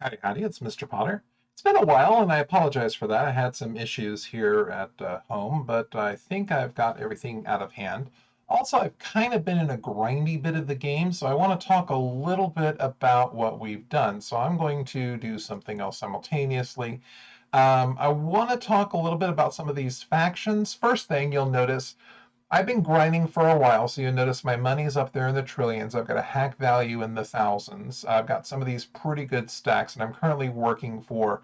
Howdy, howdy, it's Mr. Potter. It's been a while, and I apologize for that. I had some issues here at home, but I think I've got everything out of hand. Also, I've kind of been in a grindy bit of the game, so I want to talk a little bit about what we've done. So I'm going to do something else simultaneously. I want to talk a little bit about some of these factions. First thing you'll notice, I've been grinding for a while, so you'll notice my money's up there in the trillions. I've got a hack value in the thousands. I've got some of these pretty good stacks, and I'm currently working for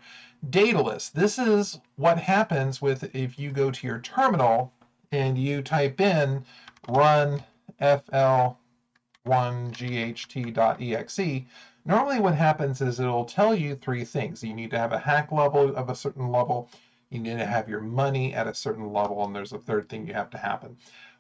Daedalus. This is what happens with if you go to your terminal and you type in run fl1ght.exe. Normally what happens is it'll tell you three things. You need to have a hack level of a certain level. You need to have your money at a certain level, and there's a third thing you have to happen.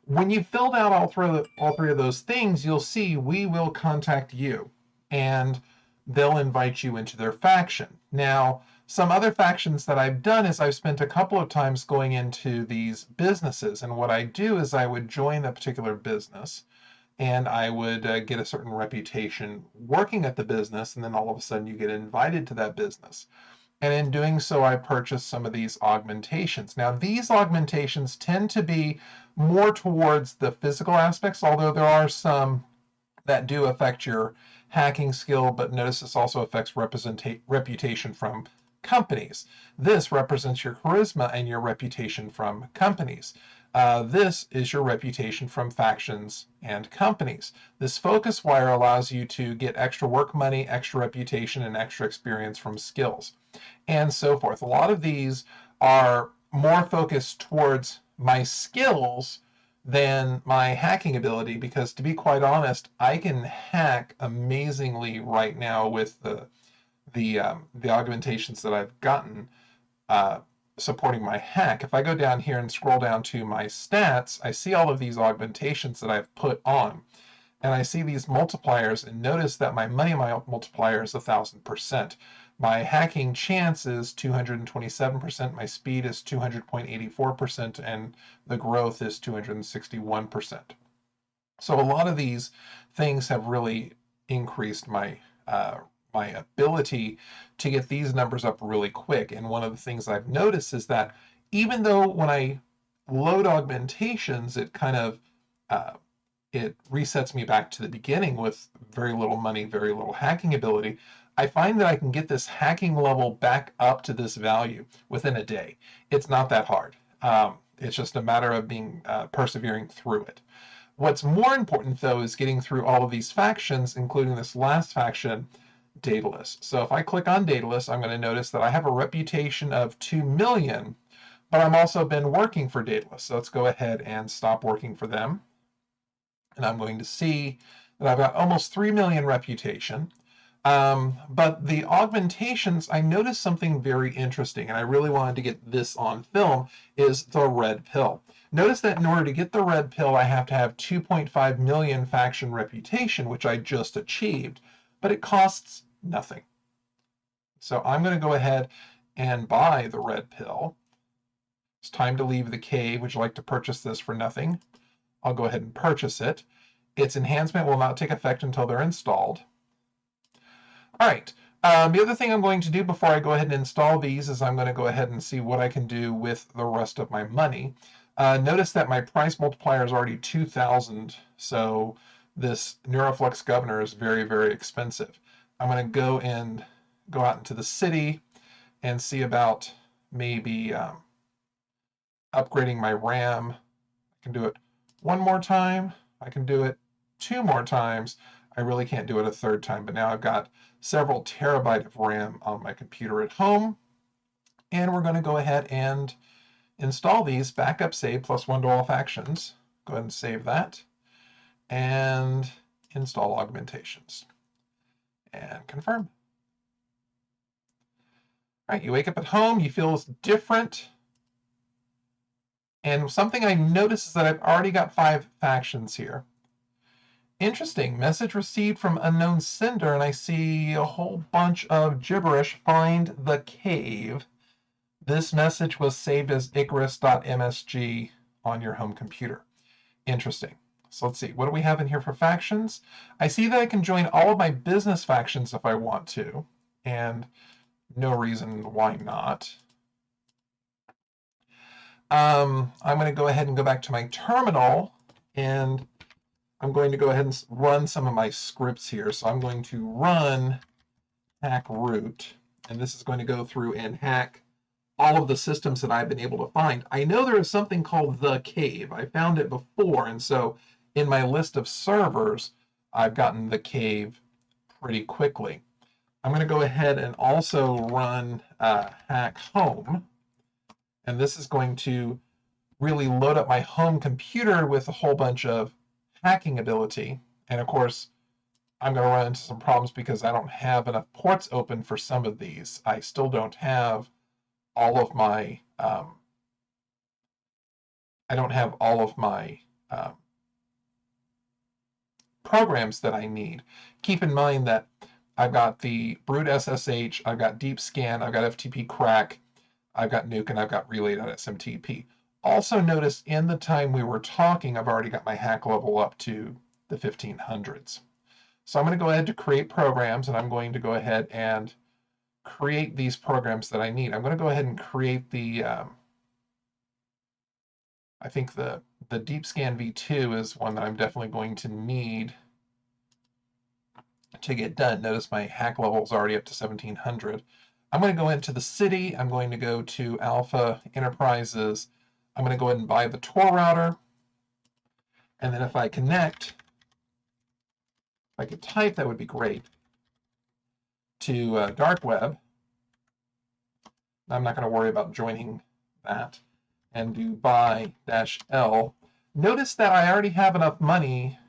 When you filled out all three of those things, you'll see we will contact you, and they'll invite you into their faction. Now, some other factions that I've done is I've spent a couple of times going into these businesses, and what I do is I would join a particular business, and I would get a certain reputation working at the business, and then all of a sudden you get invited to that business. And in doing so, I purchased some of these augmentations. Now, these augmentations tend to be more towards the physical aspects, although there are some that do affect your hacking skill, but notice this also affects reputation from companies. This represents your charisma and your reputation from companies. This is your reputation from factions and companies. This focus wire allows you to get extra work money, extra reputation, and extra experience from skills, and so forth. A lot of these are more focused towards my skills than my hacking ability, because to be quite honest, I can hack amazingly right now with the augmentations that I've gotten supporting my hack. If I go down here and scroll down to my stats, I see all of these augmentations that I've put on, and I see these multipliers, and notice that my money multiplier is 1,000%. My hacking chance is 227%, my speed is 200.84%, and the growth is 261%. So a lot of these things have really increased my my ability to get these numbers up really quick. And one of the things I've noticed is that even though when I load augmentations, it kind of it resets me back to the beginning with very little money, very little hacking ability, I find that I can get this hacking level back up to this value within a day. It's not that hard. It's just a matter of being persevering through it. What's more important, though, is getting through all of these factions, including this last faction, Daedalus. So if I click on Daedalus, I'm going to notice that I have a reputation of 2 million, but I've also been working for Daedalus. So let's go ahead and stop working for them. And I'm going to see that I've got almost 3 million reputation. But the augmentations, I noticed something very interesting, and I really wanted to get this on film, is the red pill. Notice that in order to get the red pill, I have to have 2.5 million faction reputation, which I just achieved, but it costs nothing. So I'm going to go ahead and buy the red pill. It's time to leave the cave. Would you like to purchase this for nothing? I'll go ahead and purchase it. Its enhancement will not take effect until they're installed. All right, the other thing I'm going to do before I go ahead and install these is I'm going to go ahead and see what I can do with the rest of my money. Notice that my price multiplier is already 2,000, so this Neuroflux governor is very, very expensive. I'm going to go out into the city and see about maybe upgrading my RAM. I can do it one more time. I can do it 2 more times. I really can't do it a 3rd time, but now I've got several terabyte of RAM on my computer at home. And we're going to go ahead and install these, backup save +1 to all factions. Go ahead and save that. And install augmentations. And confirm. All right, you wake up at home, you feel different. And something I noticed is that I've already got 5 factions here. Interesting, message received from unknown sender, and I see a whole bunch of gibberish. Find the cave. This message was saved as icarus.msg on your home computer. Interesting. So let's see, what do we have in here for factions? I see that I can join all of my business factions if I want to. and no reason why not. I'm going to go ahead and go back to my terminal, and I'm going to go ahead and run some of my scripts here. So I'm going to run hack root, and this is going to go through and hack all of the systems that I've been able to find. I know there is something called the cave. I found it before, and so in my list of servers, I've gotten the cave pretty quickly. I'm going to go ahead and also run hack home, and this is going to really load up my home computer with a whole bunch of hacking ability. And of course, I'm going to run into some problems because I don't have enough ports open for some of these. I still don't have all of my programs that I need. Keep in mind that I've got the brute SSH, I've got deep scan, I've got FTP crack, I've got nuke, and I've got relay.smtp. Also notice in the time we were talking, I've already got my hack level up to the 1500s. So I'm going to go ahead to create programs, and I'm going to go ahead and create these programs that I need. I'm going to go ahead and create the, I think the deep scan v2 is one that I'm definitely going to need to get done. Notice my hack level is already up to 1700. I'm going to go into the city. I'm going to go to Alpha Enterprises. I'm going to go ahead and buy the Tor router. And then if I connect, if I could type, that would be great, to dark web. I'm not going to worry about joining that. And do buy-L. Notice that I already have enough money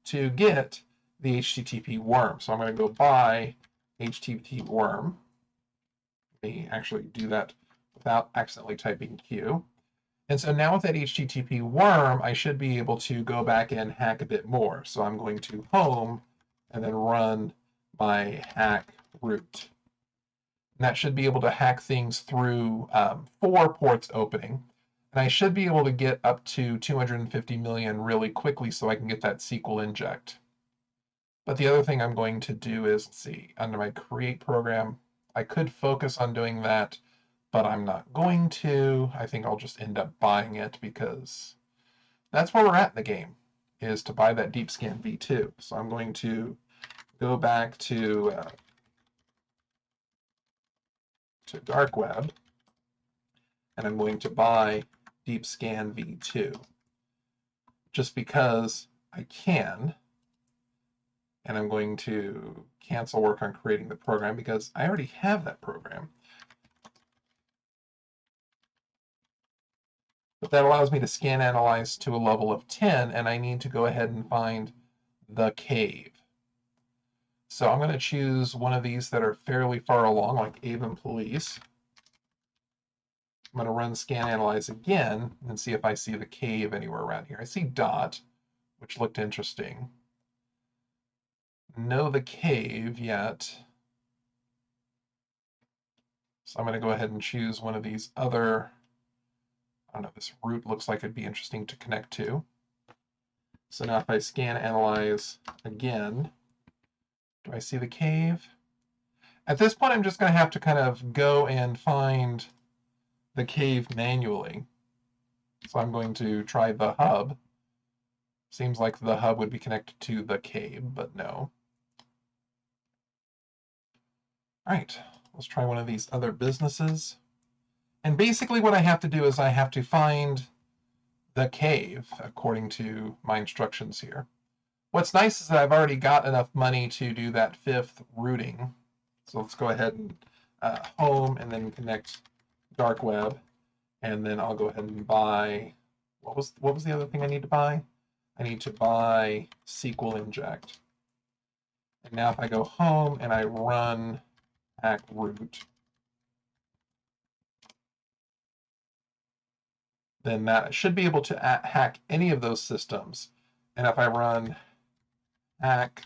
to get the HTTP worm. So I'm going to go buy HTTP worm. Let me actually do that without accidentally typing Q. And so now with that HTTP worm, I should be able to go back and hack a bit more. So I'm going to home and then run my hack root. And that should be able to hack things through 4 ports opening. And I should be able to get up to 250 million really quickly so I can get that SQL inject. But the other thing I'm going to do is, let's see, under my create program, I could focus on doing that, but I'm not going to. I think I'll just end up buying it because that's where we're at in the game, is to buy that deep scan v2. So I'm going to go back to dark web, and I'm going to buy deep scan v2 just because I can. And I'm going to cancel work on creating the program because I already have that program. But that allows me to scan analyze to a level of 10, and I need to go ahead and find the cave. So I'm going to choose one of these that are fairly far along, like Avon Police. I'm going to run scan analyze again and see if I see the cave anywhere around here. I see dot, which looked interesting. No, the cave yet. So I'm going to go ahead and choose one of these other, I don't know, this root looks like it'd be interesting to connect to. So now if I scan analyze again, do I see the cave? At this point, I'm just going to have to kind of go and find the cave manually. So I'm going to try the hub. Seems like the hub would be connected to the cave, but no. All right, let's try one of these other businesses. And basically what I have to do is I have to find the cave according to my instructions here. What's nice is that I've already got enough money to do that 5th routing. So let's go ahead and home and then connect dark web. And then I'll go ahead and buy, what was the other thing I need to buy? I need to buy SQL inject. And now if I go home and I run hack root, then that should be able to hack any of those systems. And if I run hack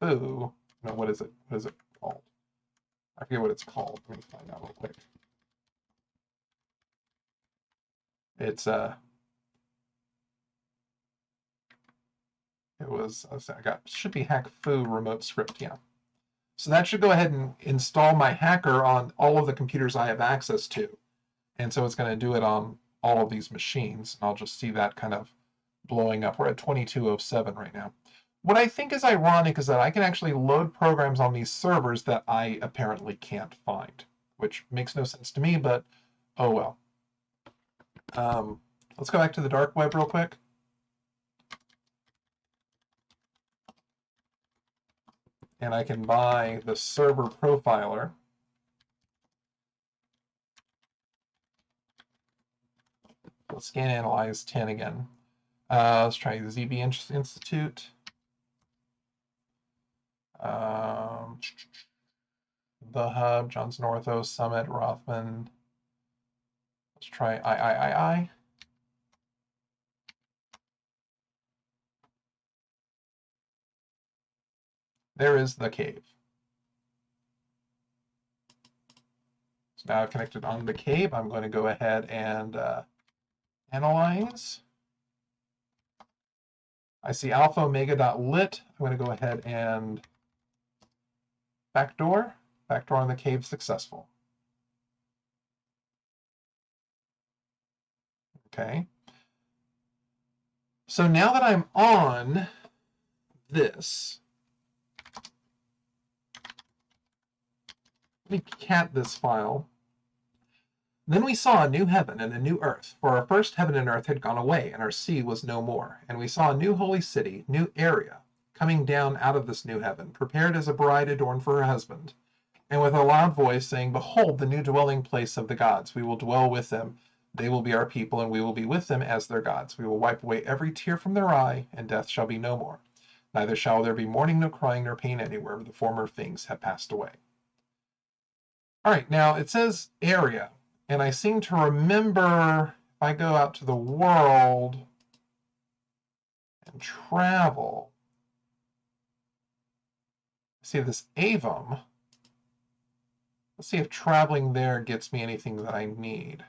foo, no, what is it? What is it called? I forget what it's called. Let me find out real quick. It's it was, I got, should be hack foo remote script, yeah. So that should go ahead and install my hacker on all of the computers I have access to. And so it's going to do it on all of these machines. And I'll just see that kind of blowing up. We're at 2207 right now. What I think is ironic is that I can actually load programs on these servers that I apparently can't find, which makes no sense to me, but oh well. Let's go back to the dark web real quick. And I can buy the server profiler. Let's scan analyze 10 again. Let's try the ZB Institute. The Hub, Johnson Ortho, Summit, Rothman. Let's try III. There is the cave. So now I've connected on the cave. I'm going to go ahead and analyze. I see alpha omega.lit. I'm going to go ahead and backdoor. Backdoor on the cave successful. Okay. So now that I'm on this, let me cat this file. Then we saw a new heaven and a new earth, for our first heaven and earth had gone away, and our sea was no more. And we saw a new holy city, new area, coming down out of this new heaven, prepared as a bride adorned for her husband. And with a loud voice saying, Behold, the new dwelling place of the gods. We will dwell with them. They will be our people, and we will be with them as their gods. We will wipe away every tear from their eye, and death shall be no more. Neither shall there be mourning, nor crying, nor pain anywhere. The former things have passed away. All right, now it says area. And I seem to remember, if I go out to the world and travel, see this Avum. Let's see if traveling there gets me anything that I need.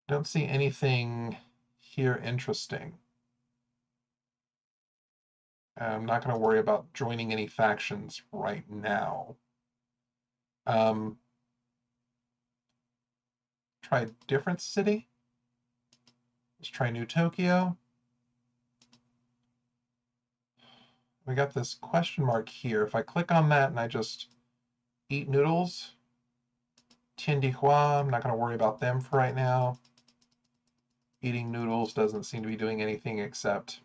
Don't see anything here interesting. I'm not going to worry about joining any factions right now. Try a different city. Let's try New Tokyo. We got this question mark here. If I click on that and I just eat noodles, Tiandihua, I'm not going to worry about them for right now. Eating noodles doesn't seem to be doing anything except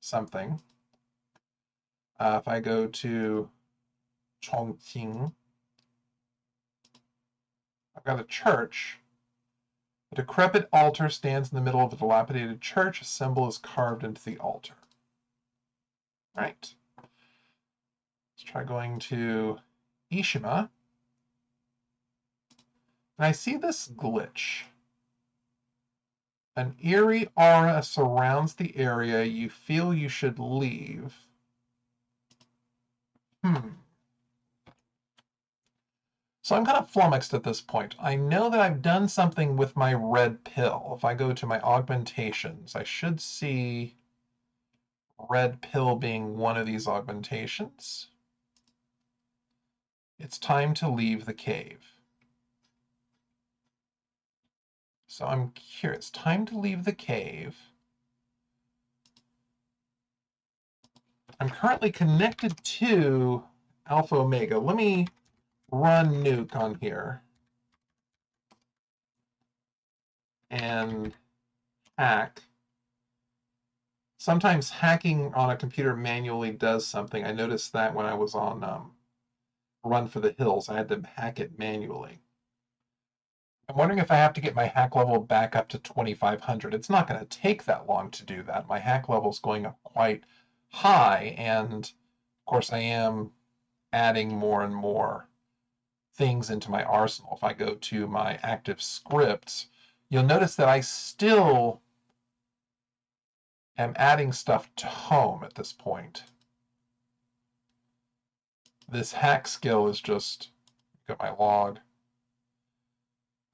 something. If I go to Chongqing, I've got a church. A decrepit altar stands in the middle of a dilapidated church. A symbol is carved into the altar. All right. Let's try going to Ishima. And I see this glitch. An eerie aura surrounds the area. You feel you should leave. So I'm kind of flummoxed at this point. I know that I've done something with my red pill. If I go to my augmentations, I should see red pill being one of these augmentations. It's time to leave the cave. So I'm curious. Time to leave the cave. I'm currently connected to Alpha Omega. Let me run nuke on here and hack. Sometimes hacking on a computer manually does something. I noticed that when I was on Run for the Hills. I had to hack it manually. I'm wondering if I have to get my hack level back up to 2500. It's not going to take that long to do that. My hack level is going up quite high, and of course I am adding more and more things into my arsenal. If I go to my active scripts, you'll notice that I still am adding stuff to home at this point. This hack skill is just, got my log,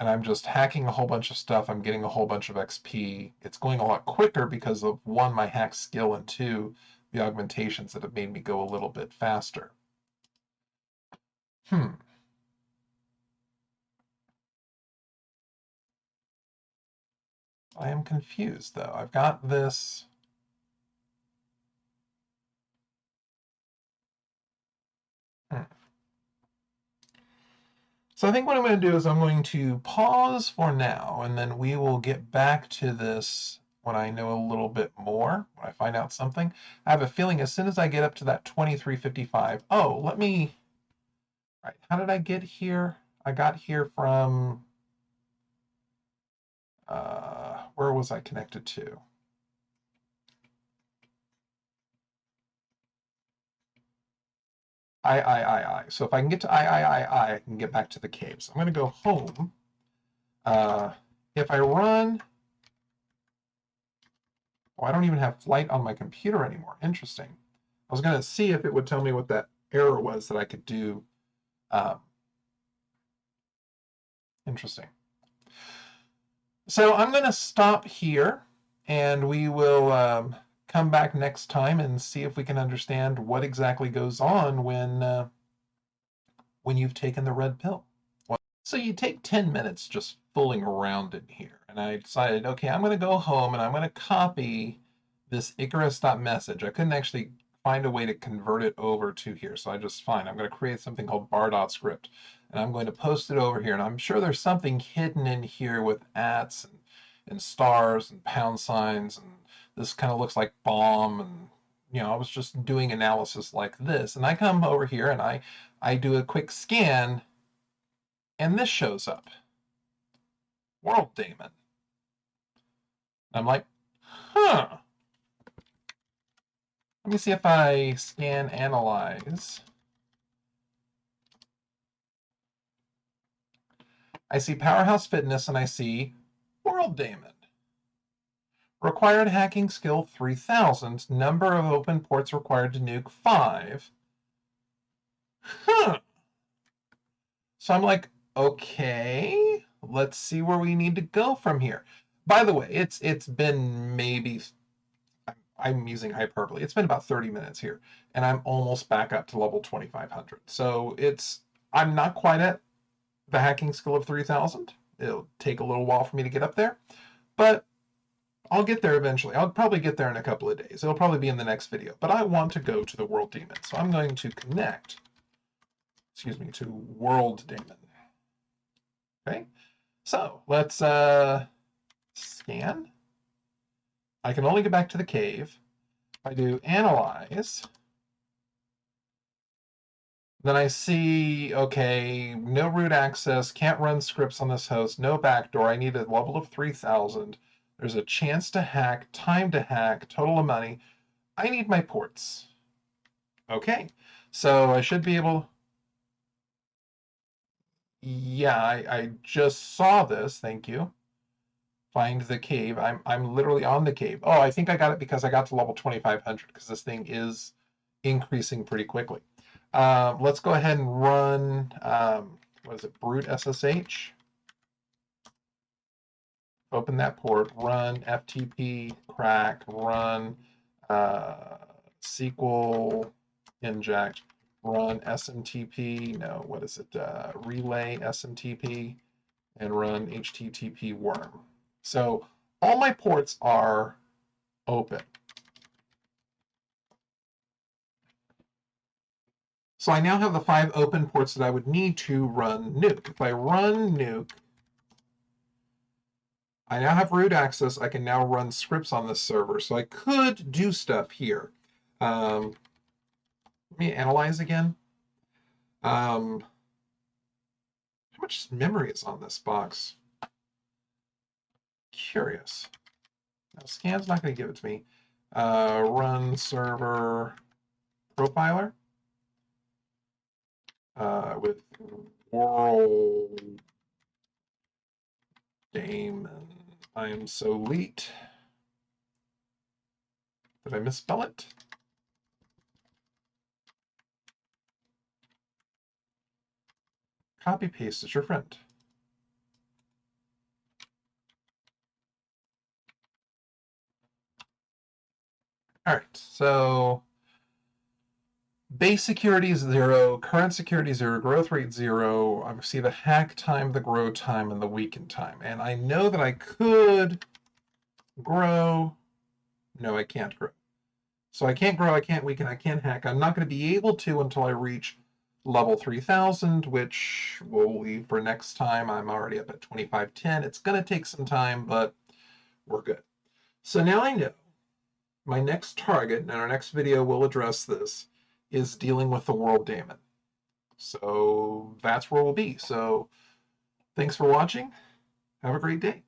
and I'm just hacking a whole bunch of stuff. I'm getting a whole bunch of XP. It's going a lot quicker because of, one, my hack skill, and two, the augmentations that have made me go a little bit faster. Hmm. I am confused, though. I've got this. Hmm. So I think what I'm going to do is I'm going to pause for now, and then we will get back to this when I know a little bit more, when I find out something. I have a feeling as soon as I get up to that 2355, oh, let me, right, how did I get here? I got here from, where was I connected to? I. So if I can get to I can get back to the cave. So I'm going to go home. If I run, oh, I don't even have flight on my computer anymore. Interesting. I was going to see if it would tell me what that error was that I could do. Interesting. So I'm going to stop here, and we will come back next time and see if we can understand what exactly goes on when you've taken the red pill. So you take 10 minutes just fooling around in here. And I decided, okay, I'm going to go home and I'm going to copy this Icarus.message. I couldn't actually find a way to convert it over to here. So I just, fine, I'm going to create something called bar.script. And I'm going to post it over here. And I'm sure there's something hidden in here with ats and stars and pound signs. And this kind of looks like bomb. And, you know, I was just doing analysis like this. And I come over here and I do a quick scan, and this shows up. World Daemon. I'm like, huh. Let me see if I scan analyze. I see Powerhouse Fitness and I see World Daemon. Required hacking skill 3000. Number of open ports required to nuke 5. Huh. So I'm like, okay, let's see where we need to go from here. By the way, it's been maybe, I'm using hyperbole. It's been about 30 minutes here, and I'm almost back up to level 2500. So I'm not quite at the hacking skill of 3000. It'll take a little while for me to get up there, but I'll get there eventually. I'll probably get there in a couple of days. It'll probably be in the next video, but I want to go to the World Daemon. So I'm going to connect, to World Daemon. Okay, so let's scan. I can only get back to the cave. I do analyze. Then I see, okay, no root access, can't run scripts on this host, no backdoor. I need a level of 3000. There's a chance to hack, time to hack, total of money. I need my ports. Okay, so I should be able. Yeah, I just saw this. Thank you. Find the cave. I'm literally on the cave. Oh, I think I got it because I got to level 2500 because this thing is increasing pretty quickly. Let's go ahead and run, what is it, brute SSH. Open that port, run FTP crack, run SQL inject, run SMTP, no, what is it, relay SMTP, and run HTTP worm. So all my ports are open. So I now have the 5 open ports that I would need to run nuke. If I run nuke, I now have root access. I can now run scripts on this server. So I could do stuff here. Let me analyze again. How much memory is on this box? Curious. Now, scan's not going to give it to me. Run server profiler with World Daemon. I am so elite. Did I misspell it? Copy paste is your friend. All right, so base security is 0, current security 0, growth rate 0. I see the hack time, the grow time, and the weaken time. And I know that I could grow. No, I can't grow. So I can't grow, I can't weaken, I can't hack. I'm not going to be able to until I reach level 3000, which we'll leave for next time. I'm already up at 2510. It's going to take some time, but we're good. So now I know my next target, and our next video will address this, is dealing with the world daemon. So that's where we'll be. So thanks for watching. Have a great day.